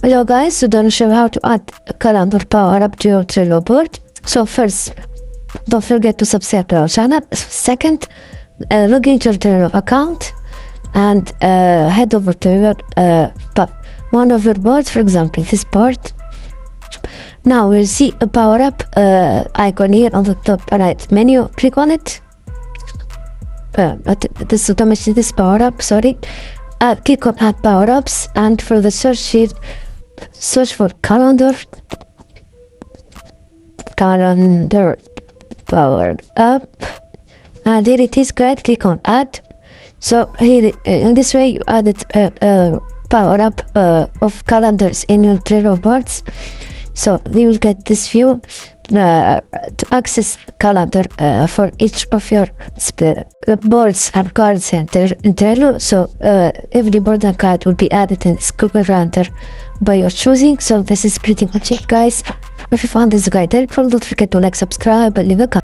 Hello guys, so gonna show how to add a calendar power up to your Trello board. So first, don't forget to subscribe to our channel. Second, log into your Trello account and head over to your one of your boards, for example this board. Now we'll see a power up icon here on the top right menu. Click on it. This automation, this power up, sorry. Click on add power ups, and for the search here, search for calendar power up, and here it is. Great, click on add. So here in this way you added power up of calendars in your Trello boards. So you will get this view to access calendar for each of your boards and cards in Trello. So every board and card will be added in this Google Calendar by your choosing. So this is pretty much it, guys. If you found this guide helpful, don't forget to like, subscribe, and leave a comment.